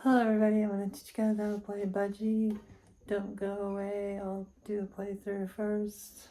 Hello everybody, I'm going to teach you guys how to play Budgie. Don't go away, I'll do a playthrough first.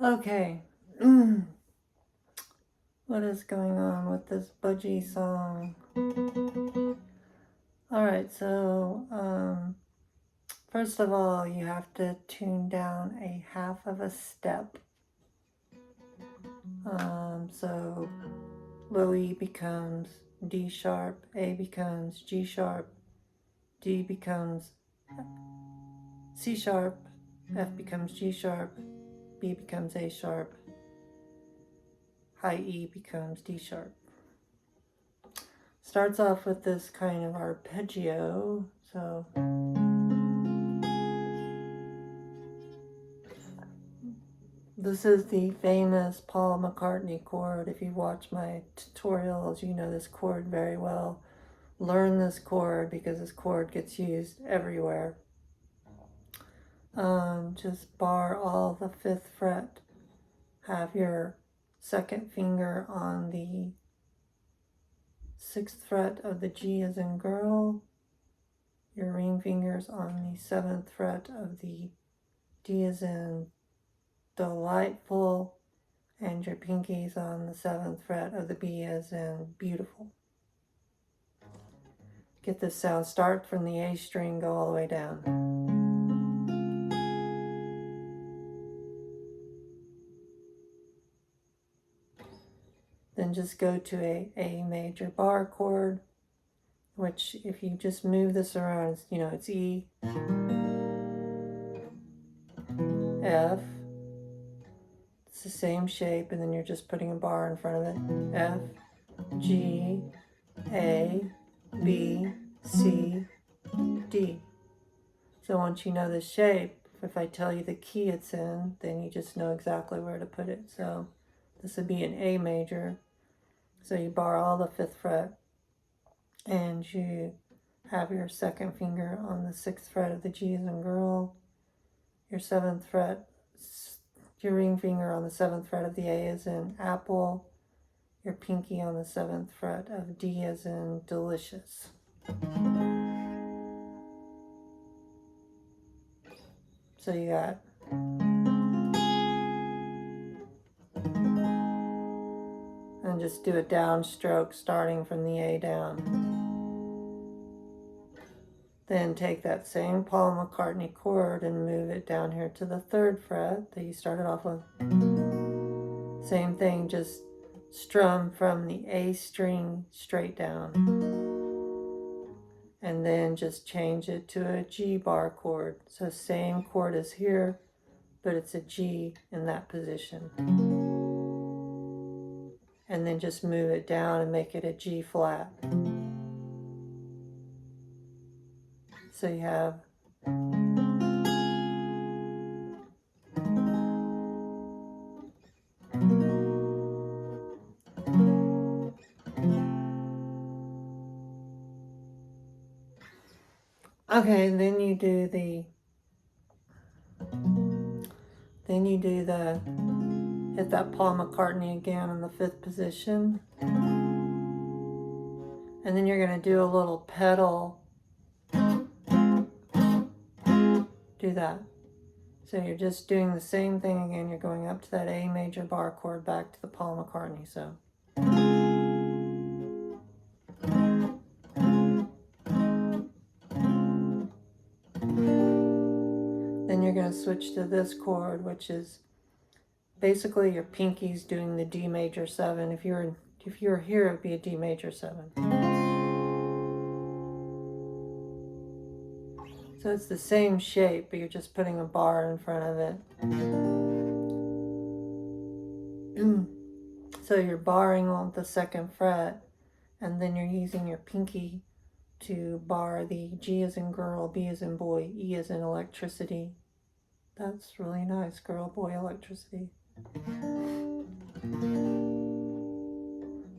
Okay, what is going on with this Budgie song? Alright, so first of all, you have to tune down a half of a step. So low E becomes D sharp, A becomes G sharp, D becomes C sharp, F becomes G sharp, B becomes A sharp, high E becomes D sharp. Starts off with this kind of arpeggio, so this is the famous Paul McCartney chord. If you watch my tutorials, you know this chord very well. Learn this chord because this chord gets used everywhere. Just bar all the 5th fret. Have your 2nd finger on the 6th fret of the G as in girl. Your ring fingers on the 7th fret of the D as in delightful, and your pinkies on the 7th fret of the B as in beautiful. Get this sound. Start from the A string, go all the way down. Then just go to a major bar chord, which if you just move this around, it's E, F, the same shape, and then you're just putting a bar in front of it. F, G, A, B, C, D. So once you know the shape, if I tell you the key it's in, then you just know exactly where to put it. So this would be an A major. So you bar all the 5th fret, and you have your 2nd finger on the 6th fret of the G as in girl, your 7th fret, your ring finger on the 7th fret of the A as in apple, your pinky on the 7th fret of D as in delicious. So you got and just do a downstroke starting from the A down. Then take that same Paul McCartney chord and move it down here to the 3rd fret that you started off with. Same thing, just strum from the A string straight down. And then just change it to a G bar chord. So same chord as here, but it's a G in that position. And then just move it down and make it a G flat. So you have okay, then you do the hit that Paul McCartney again in the 5th position. And then you're going to do a little pedal. Do that. So you're just doing the same thing again. You're going up to that A major bar chord, back to the Paul McCartney. So then you're going to switch to this chord, which is basically your pinky's doing the D major 7. If you're here, it would be a D major 7. So it's the same shape, but you're just putting a bar in front of it. So you're barring on the 2nd fret, and then you're using your pinky to bar the G as in girl, B as in boy, E as in electricity. That's really nice, girl, boy, electricity.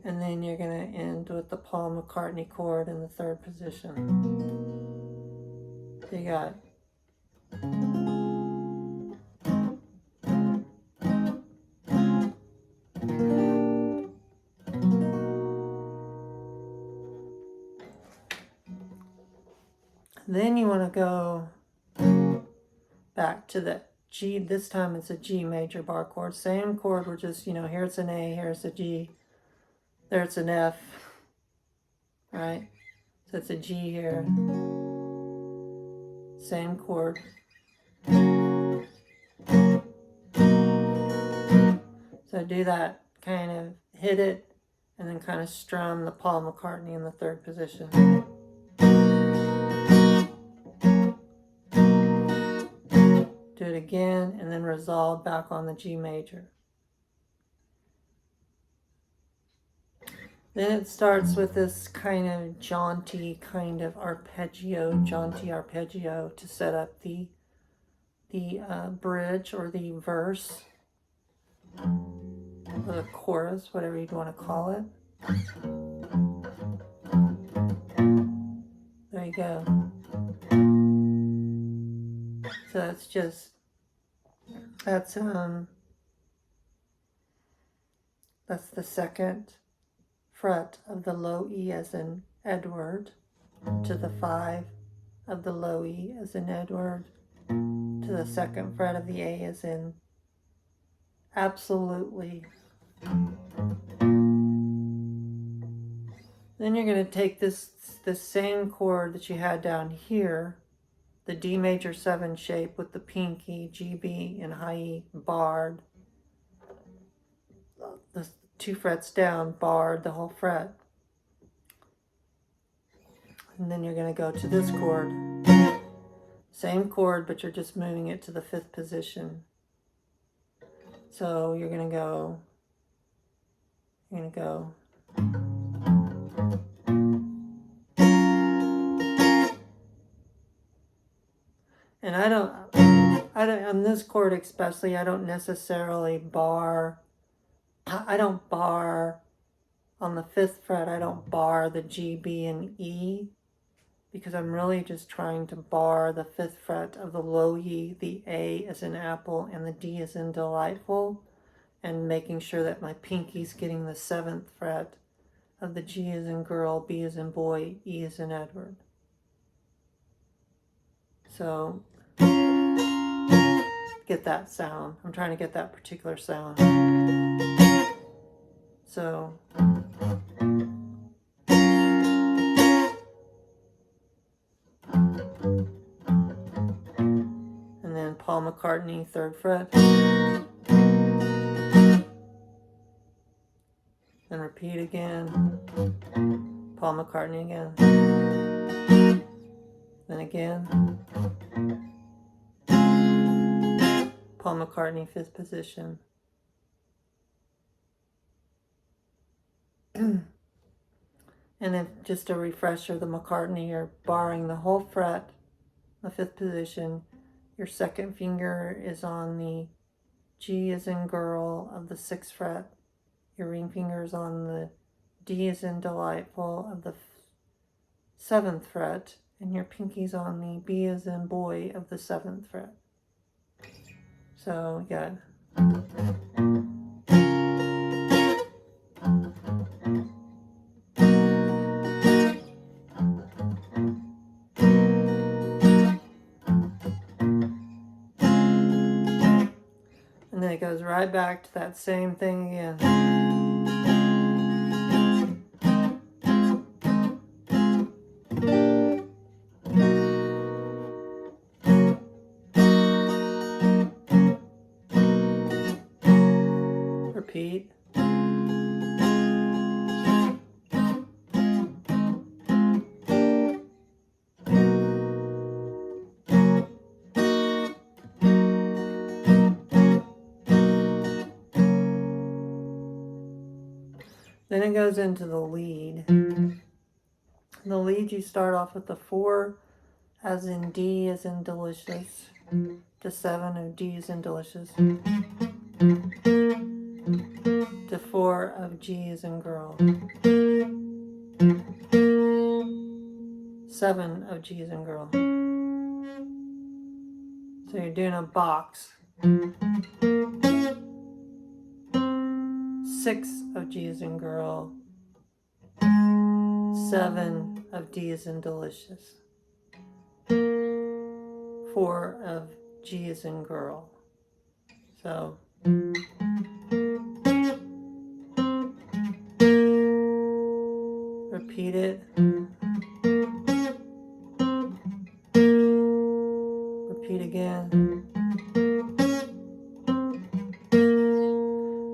And then you're going to end with the Paul McCartney chord in the 3rd position. So you got then you want to go back to the G. This time it's a G major bar chord. Same chord, we're just, here it's an A, here's a G, there it's an F, right? So it's a G here. Same chord. So do that, kind of hit it, and then kind of strum the Paul McCartney in the 3rd position. Do it again, and then resolve back on the G major. Then it starts with this kind of jaunty kind of arpeggio to set up the bridge or the verse, or the chorus, whatever you'd want to call it. There you go. So it's just, that's the 2nd fret of the low E as in Edward, to the 5 of the low E as in Edward, to the 2nd fret of the A as in absolutely. Then you're going to take this same chord that you had down here, the D major 7 shape with the pinky, G, B, and high E barred, the 2 frets down, barred the whole fret. And then you're going to go to this chord. Same chord, but you're just moving it to the 5th position. So you're going to go, and I don't, on this chord especially, I don't necessarily bar, I don't bar on the 5th fret, I don't bar the G, B, and E, because I'm really just trying to bar the 5th fret of the low E, the A as in apple, and the D as in delightful, and making sure that my pinky's getting the 7th fret of the G as in girl, B as in boy, E as in Edward. So get that sound. I'm trying to get that particular sound. So and then Paul McCartney, 3rd fret. Then repeat again. Paul McCartney again. Then again. Paul McCartney, 5th position. And then just a refresher, the McCartney, you're barring the whole fret, the 5th position. Your 2nd finger is on the G as in girl of the 6th fret. Your ring finger is on the D as in delightful of the 7th fret. And your pinky's on the B as in boy of the 7th fret. So, yeah. And then it goes right back to that same thing again. Repeat. Then it goes into the lead. In the lead, you start off with the 4 as in D as in delicious, to 7 of D as in delicious, to 4 of G as in girl, 7 of G as in girl. So you're doing a box. 6 of G as in girl, 7 of D as in delicious, 4 of G as in girl. So repeat it. Repeat again.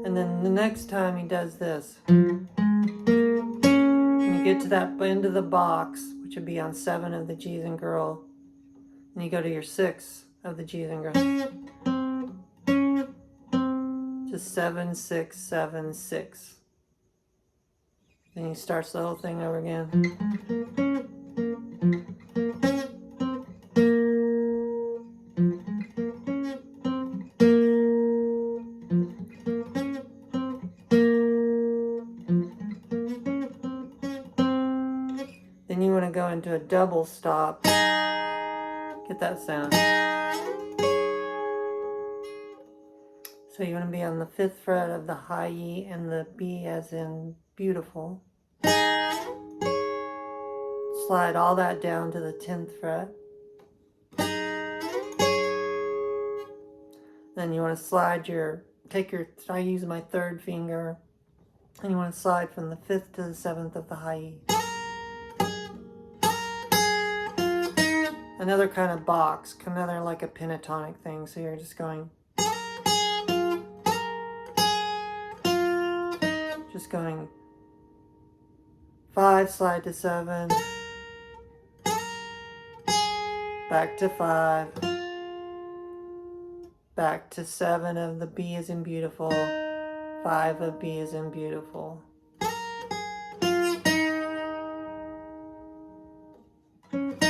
And then the next time he does this, when you get to that end of the box, which would be on 7 of the G's in girl, and you go to your 6 of the G's in girl, just 7, 6, 7, 6. Then he starts the whole thing over again. Then you want to go into a double stop. Get that sound. So you want to be on the 5th fret of the high E and the B as in beautiful. Slide all that down to the 10th fret. Then you want to slide I use my 3rd finger, and you want to slide from the 5th to the 7th of the high E. Another kind of box, another like a pentatonic thing, so you're just going, just going 5, slide to 7, back to 5, back to 7 of the B as in beautiful, 5 of B as in beautiful. And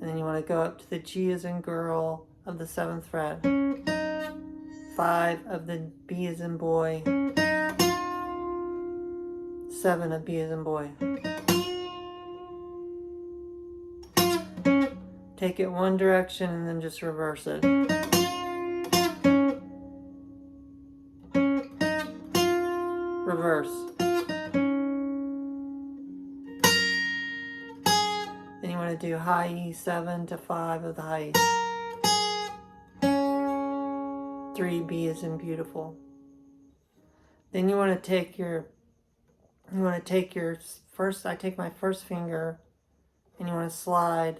then you want to go up to the G as in girl of the 7th fret, 5 of the B as in boy, 7 of B as in boy. Take it one direction and then just reverse it. Reverse. Then you want to do high E 7 to 5 of the high E. 3 B as in beautiful. Then you want to take your first, I take my first finger and you want to slide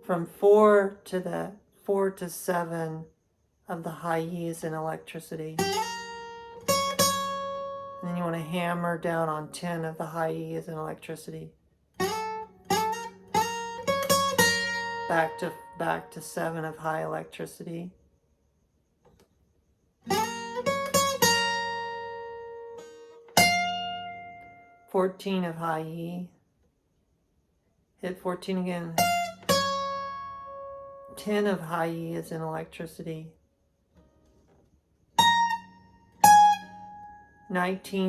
from 4 to 7 of the high E's in electricity. And then you want to hammer down on 10 of the high E's in electricity. Back to 7 of high electricity. $14 of high E. Hit 14 again. 10 of high E is in electricity.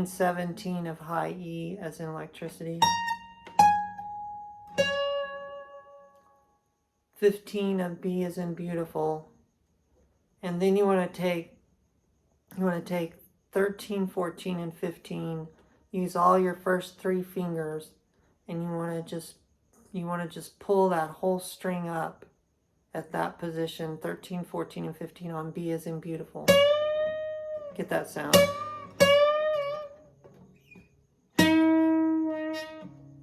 17 of high E as in electricity. 15 of B as in beautiful. And then you want to take 13, 14, and 15. Use all your first 3 fingers, and you want to just pull that whole string up at that position, 13, 14, and 15 on B as in beautiful. Get that sound.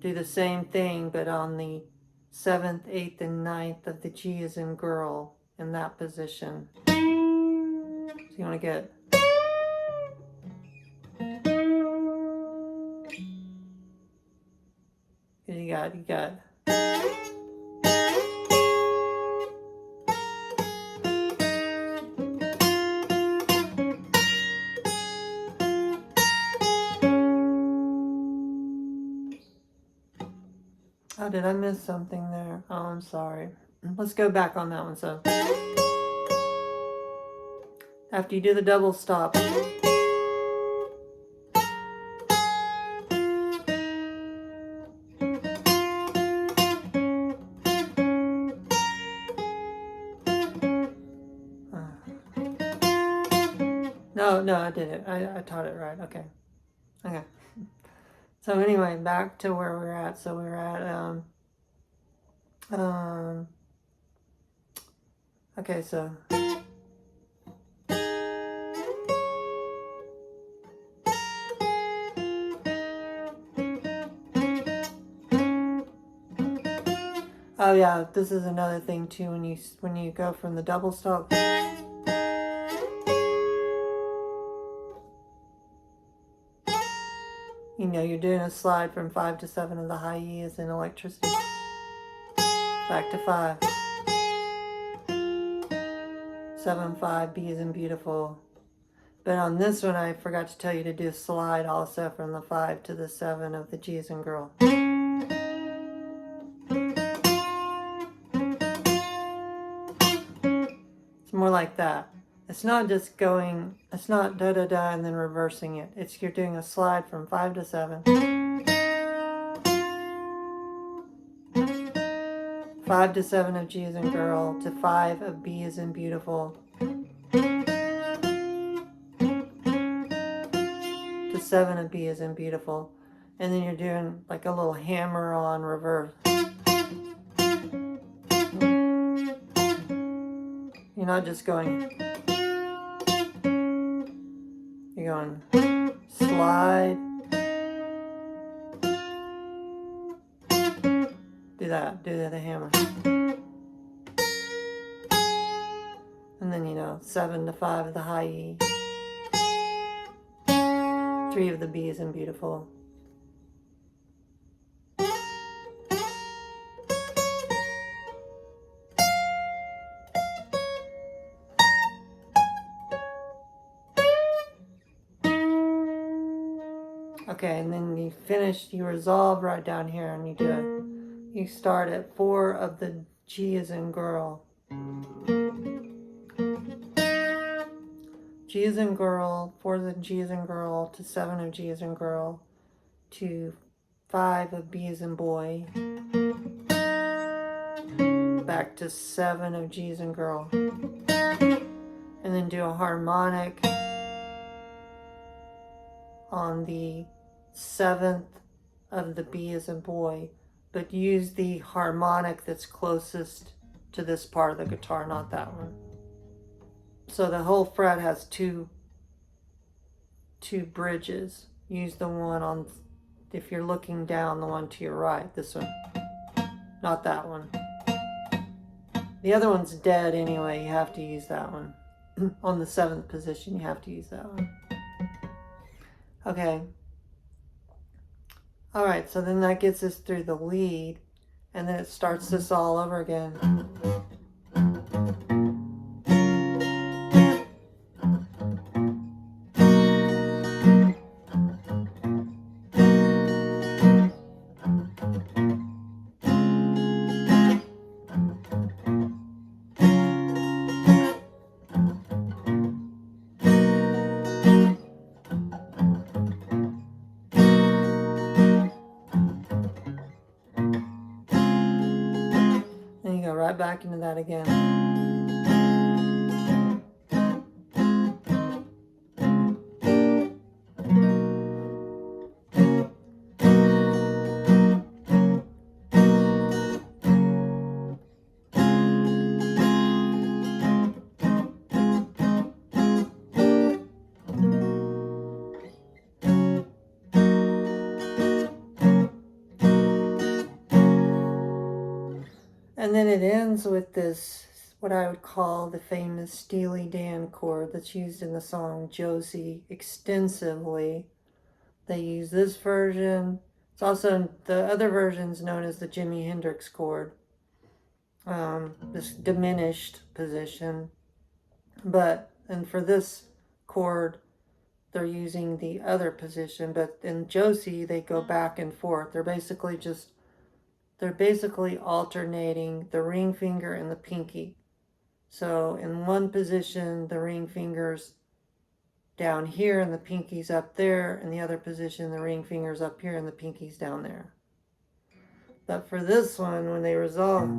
Do the same thing, but on the 7th, 8th, and 9th of the G as in girl in that position. So you want to get you got Oh, did I miss something there? Oh, I'm sorry. Let's go back on that one. So after you do the double stop, no, I did it. I taught it right. Okay. So anyway, back to where we're at. So we're at okay, so oh yeah, this is another thing too. When you go from the double stop, you know, you're doing a slide from 5 to 7 of the high E is in electricity. Back to 5. 7, 5, B is in beautiful. But on this one, I forgot to tell you to do a slide also from the 5 to the 7 of the G as in girl. It's more like that. It's not just going, it's not da-da-da and then reversing it. It's you're doing a slide from 5 to 7. 5 to 7 of G as in girl to 5 of B as in beautiful. To 7 of B as in beautiful. And then you're doing like a little hammer on reverse. You're not just going, you're going slide, do that, do the hammer. And then, you know, 7 to 5 of the high E, 3 of the B is in beautiful. Okay, and then you finish, you resolve right down here, and you start at 4 of the G as in girl. G as in girl, 4 of the G as in girl, to 7 of G as in girl, to 5 of B as in boy, back to 7 of G as in girl, and then do a harmonic on the 7th of the B as in boy, but use the harmonic that's closest to this part of the guitar, not that one. So the whole fret has two bridges. Use the one on, if you're looking down, the one to your right, this one, not that one. The other one's dead anyway, you have to use that one. On the 7th position, you have to use that one. Okay. All right, so then that gets us through the lead, and then it starts this all over again. And you go right back into that again. And then it ends with this, what I would call the famous Steely Dan chord that's used in the song Josie extensively. They use this version. It's also, the other version's known as the Jimi Hendrix chord, this diminished position. And for this chord, they're using the other position, but in Josie, they go back and forth. They're basically alternating the ring finger and the pinky. So in one position, the ring finger's down here and the pinky's up there. In the other position, the ring finger's up here and the pinky's down there. But for this one, when they resolve,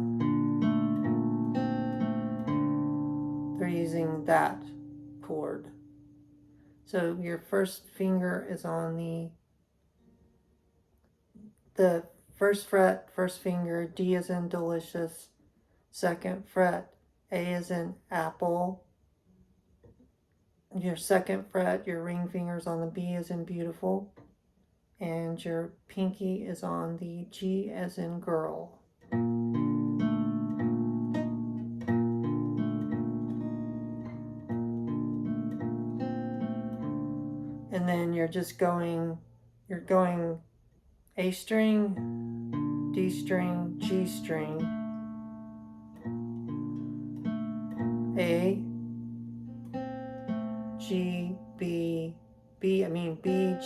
they're using that chord. So your first finger is on the first fret, first finger, D as in delicious. Second fret, A as in apple. Your second fret, your ring finger's on the B as in beautiful. And your pinky is on the G as in girl. And then you're going A string, D string, G string, A, G, B, B,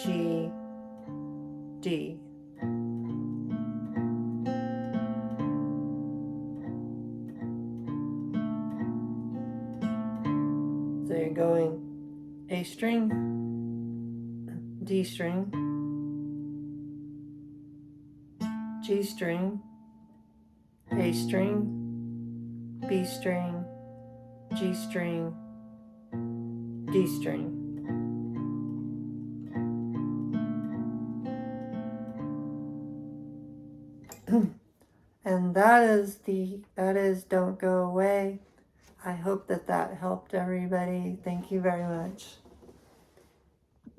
G, D. So you're going A string, D string, G string, A string, B string, G string, D string. And that is Don't Go Away. I hope that helped everybody. Thank you very much.